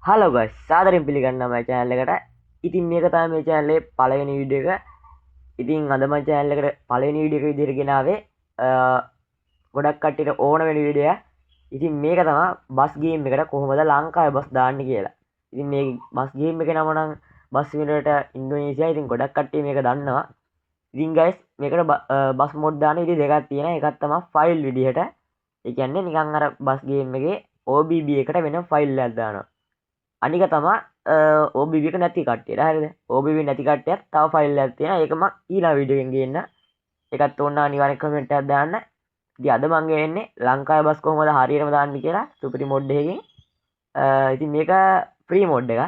Hello guys සාදරයෙන් පිළිගන්නවා මගේ channel එකට. ඉතින් මේක තමයි මේ channel එකේ පළවෙනි වීඩියෝ එක. ඉතින් අද මගේ channel එකට පළවෙනි වීඩියෝ එක විදිහට ගෙනාවේ ගොඩක් කට්ටියට ඕන වෙන වීඩියෝ එක. ඉතින් මේක තමයි බස් ගේම් එකට කොහොමද ලංකාවේ බස් දාන්නේ කියලා. ඉතින් මේ බස් ගේම් එකේ නම නම් බස් වීඩියෝට ඉන්දෝනේසියා. ඉතින් ගොඩක් කට්ටිය මේක දන්නවා. ඉතින් ගයිස් මේකට බස් මොඩ් දාන විදිහ දෙකක් තියෙනවා. එකක් තමයි ෆයිල් විදිහට. ඒ කියන්නේ නිකන් අර බස් ගේම් එකේ OBB එකට වෙන ෆයිල් එකක් දානවා. අනික තමා OBB එක නැති කට්ටියට හරිද OBB නැති කට්ටියක් තව ෆයිල් එකක් තියෙනවා ඒක මම ඊළඟ වීඩියෝ එකෙන් ගේන්න ඒකත් ඕන අනිවාර්යෙන් කමෙන්ට් එකක් දාන්න ඉතින් අද මම ගේන්නේ ලංකාවේ බස් කොහොමද හරියටම දාන්නේ කියලා සුපිරි මොඩ් එකකින් ඉතින් මේක ෆ්‍රී මොඩ් එකක්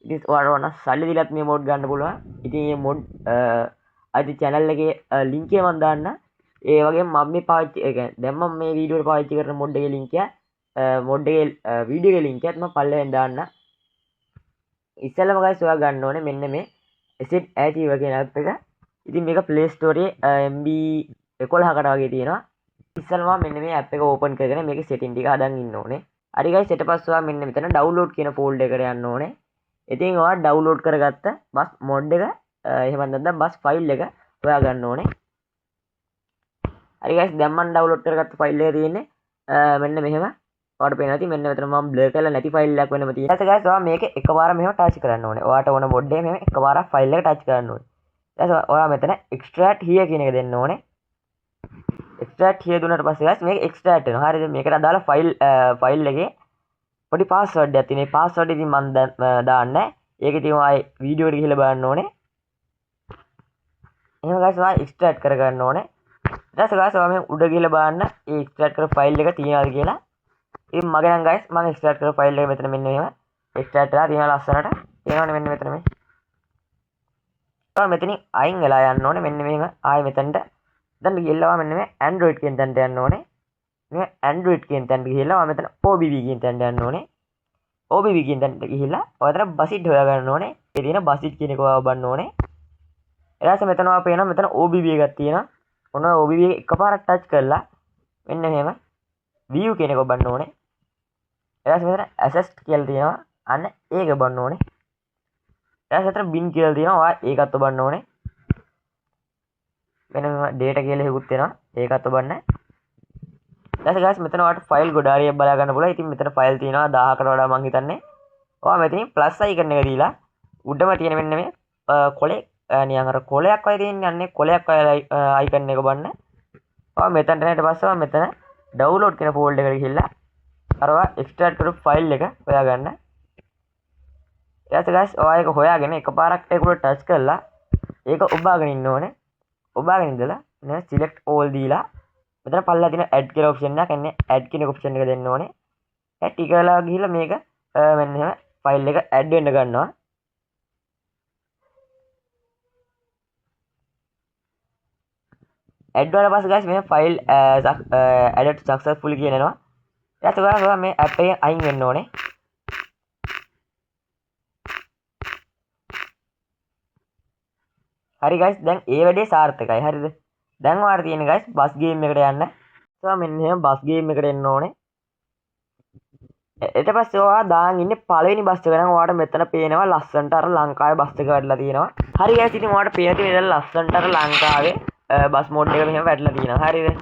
ඉතින් ඔයාලට ඕන සල්ලි දීලත් මේ මොඩ් ගන්න පුළුවන් ඉතින් මේ මොඩ් අයිති channel එකේ link එක මම දාන්න ඒ වගේම මම මේ පාවිච්චි ඒ කියන්නේ දැන් මම මේ වීඩියෝ එක පාවිච්චි කරන මොඩ් එකේ link එක මොඩ් එකේ වීඩියෝ එකේ link එකත් මම පල්ලෙහෙන් දාන්න ඉස්සෙල්ලම guys ඔයා ගන්න ඕනේ මෙන්න මේ asset achiever කියන app එක. ඉතින් මේක Play Store එකේ MB 11කට වගේ තියෙනවා. ඉස්සෙල්ලම මෙන්න මේ app එක open කරගෙන මේකේ setting ටික හදන් ඉන්න ඕනේ. හරි guys ඊට පස්සේ ඔයා මෙන්න මෙතන download කියන folder එකට යන්න ඕනේ. ඉතින් ඔයා download කරගත්ත bus mod එක එහෙම නැත්නම් bus file එක ඔයා ගන්න ඕනේ. හරි guys දැන් මම download කරගත්ත file එක තියෙන්නේ මෙන්න මෙහෙම ඔයාලට පේනවා ඉතින් මෙන්න මෙතන මම blur කරලා නැති ෆයිල් එකක් වෙනම තියෙනවා. ඊට පස්සේ guys ඔයා මේක එකපාර මෙහෙම ටච් කරන්න ඕනේ. ඔයාට ඕන මොඩ් එක මෙහෙම එකපාරක් ෆයිල් එක ටච් කරන්න ඕනේ. ඊට පස්සේ ඔයා මෙතන extract here කියන එක දෙන්න ඕනේ. extract here දුන්නාට පස්සේ guys මේක extract වෙනවා. හරිද? මේකට අදාළ ෆයිල් එකේ පොඩි password එකක් තියෙනවා. මේ password ඉතින් මම දාන්නේ. ඒක ඉතින් ඔයා වීඩියෝ එකට ගිහලා බලන්න ඕනේ. එහෙනම් guys ඔයා extract කරගන්න ඕනේ. ඊට පස්සේ guys ඔයා මේ උඩ ගිහලා බලන්න මේ extract කර ෆයිල් එක තියෙනවද කියලා. ඉතින් මගේ නම් guys මම extract කරපු ෆයිල් එක මෙතන මෙන්න මෙහෙම extract කරලා තියෙනවා ලස්සනට තියෙනවනේ මෙන්න මෙතන මේ. ඔයා මෙතනින් අයින් වෙලා යන්න ඕනේ මෙන්න මෙහෙම ආයෙ මෙතනට. දැන් ගිහලා මෙන්න මේ Android කියන තැනට යන්න ඕනේ. මේ Android කියන තැනට ගිහලා මෙතන OBB කියන තැනට යන්න ඕනේ. OBB කියන තැනට ගිහලා ඔයාලට බසිට් හොයා ගන්න ඕනේ. ඒ තියෙන බසිට් කියන එක ඔයාව බලන්න ඕනේ. ඊට පස්සේ මෙතන ඔයා පේනවා මෙතන OBB එකක් තියෙනවා. ඔන්න OBB එක එකපාරක් ටච් කරලා මෙන්න මෙහෙම view කියන එක ඔබන්න ඕනේ. ඊට පස්සේ මෙතන assist කියලා තියෙනවා. අන්න ඒක ඔබන්න ඕනේ. ඊට පස්සේ මෙතන bin කියලා තියෙනවා. ඔයා ඒකත් ඔබන්න ඕනේ. මෙන්න data කියලා එකකුත් වෙනවා. ඒකත් ඔබන්න. ඊට පස්සේ guys මෙතන ඔයාලට ෆයිල් ගොඩාරියක් බලා ගන්න පුළුවන්. ඉතින් මෙතන ෆයිල් තියෙනවා 1000කට වඩා මම හිතන්නේ. ඔයා මෙතනින් plus icon එක දීලා උඩම තියෙන මෙන්න මේ කොලේ නිකන් අර කොලයක් වගේ තියෙන්නේ. අන්නේ කොලයක් වගේ icon එක ඔබන්න. ඔයා මෙතනට ඊට පස්සේ මෙතන download කියන folder එකට ගිහිල්ලා අරවා extract කරපු file එක හොයාගන්න. ඊට පස්සේ guys ඔයා ඒක හොයාගෙන එකපාරක් ඒකට touch කරලා ඒක ඔබාගෙන ඉන්න ඕනේ. ඔබාගෙන ඉඳලා නේ select all දීලා මෙතන පල්ලා තියෙන add කියලා option එකක් එන්නේ add කියන option එක දෙන්න ඕනේ. add ටිකලා ගිහිල්ලා මේක මෙන්න එහෙම file එක add වෙන්න ගන්නවා. add වල පස්සේ guys මේ file added successfully කියන එනවා. ඊට පස්සේ ඔයා මේ app එකෙන් අයින් වෙන්න ඕනේ. හරි guys දැන් ඒ වැඩේ සාර්ථකයි. හරිද? දැන් ඔයාලට තියෙන්නේ guys බස් ගේම් එකට යන්න. ඔයා මෙන්න එහෙම බස් ගේම් එකට එන්න ඕනේ. ඊට පස්සේ ඔයා දාන් ඉන්නේ පළවෙනි බස් එක නම් ඔයාලට මෙතන පේනවා ලස්සනට අර ලංකාවේ බස් එක වැටලා තියෙනවා. හරි guys ඉතින් ඔයාලට පේන තියෙන ලස්සනට අර ලංකාවේ බස් මොඩ් එක මෙහෙම වැටලා තියෙනවා. හරිද?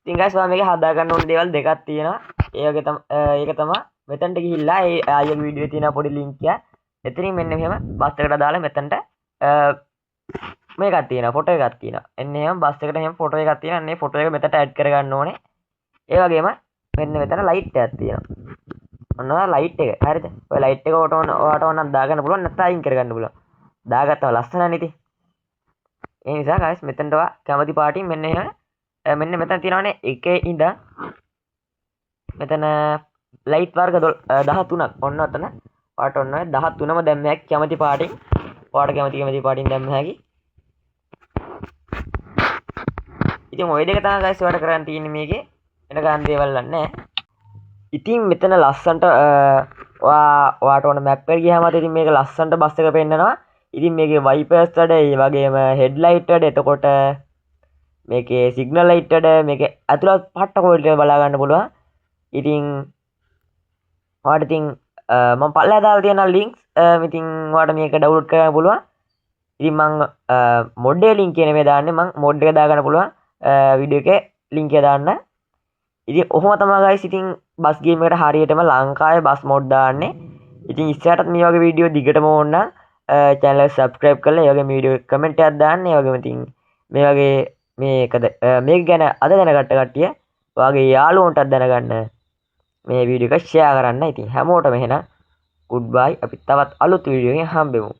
ඉතින් guys ඔයා මේක හදා ගන්න ඕන දේවල් දෙකක් තියෙනවා. ඒක තමයි මෙතනට ගිහිල්ලා ඒ ආයෙ වීඩියෝ තියෙන පොඩි link එක. එතනින් මෙන්න මෙහෙම බස් එකට දාලා මෙතනට මේකක් තියෙනවා ෆොටෝ එකක් තියෙනවා. එන්නේ එහෙම බස් එකට එහෙම ෆොටෝ එකක් තියෙනවා. අන්නේ ෆොටෝ එක මෙතනට ඇඩ් කරගන්න ඕනේ. ඒ වගේම මෙන්න මෙතන ලයිට් එකක් තියෙනවා. ඔන්න ඔය ලයිට් එක. හරිද? ඔය ලයිට් එක ඔයාට ඕනනම් දාගන්න පුළුවන් නැත්නම් අයින් කරගන්න පුළුවන්. දාගත්තම ලස්සනයි නේ ඉතින්. ඒ නිසා guys මෙතනට ඔයා කැමති පාටින් මෙන්න එහෙම මෙන්න මෙතන තියෙනවානේ එකේ ඉඳන් මෙතන ලයිට් වර්ග 13ක් ඔන්න ඔතන ඔයාට ඔන්න 13ම දැම්ම හැකි කැමති පාටින් ඔයාට කැමති පාටින් දැම්ම හැකි. ඉතින් ඔය දෙක තමයි guys ඔයාලට කරන්න තියෙන්නේ මේකේ වෙන ගන්න දේවල් නැහැ. ඉතින් මෙතන ලස්සන්ට ඔයාට ඕන මැප් එකට ගියාම ඉතින් මේක ලස්සන්ට බස් එක පෙන්නනවා. ඉතින් මේකේ වයිපර්ස් වල ඒ වගේම හෙඩ්ලයිට් වල එතකොට මේකේ සිග්නල් ලයිට් වල මේකේ ඇතුළත් පට්ට කොල්ලට බලා ගන්න පුළුවන්. ඉතින් ඔයාට ඉතින් මම පල්ලෙහා දාලා තියෙනවා ලින්ක්ස්. ඉතින් ඔයාලට මේක ඩවුන්ලෝඩ් කරගන්න පුළුවන්. ඉතින් මම මොඩ් එකේ ලින්ක් එක නෙමෙයි දාන්නේ. මම මොඩ් එක දාගන්න පුළුවන් වීඩියෝ එකේ ලින්ක් එක දාන්න. ඉතින් ඔහොම තමයි guys ඉතින් බස් ගේම් එකට හරියටම ලංකාවේ බස් මොඩ් දාන්නේ. ඉතින් ඉස්සරහටත් මේ වගේ වීඩියෝ දිගටම ඕන නම් channel එක subscribe කරලා ඒ වගේ වීඩියෝ කමෙන්ට් එකක් දාන්න. ඒ වගේම ඉතින් මේ වගේ මේක ගැන අද දැනගත්ත කට්ටිය ඔයාගේ යාළුවන්ටත් දැනගන්න මේ වීඩියෝ එක share කරන්න. ඉතින් හැමෝටම එහෙනම් goodbye. අපි තවත් අලුත් වීඩියෝ එකකින් හම්බෙමු.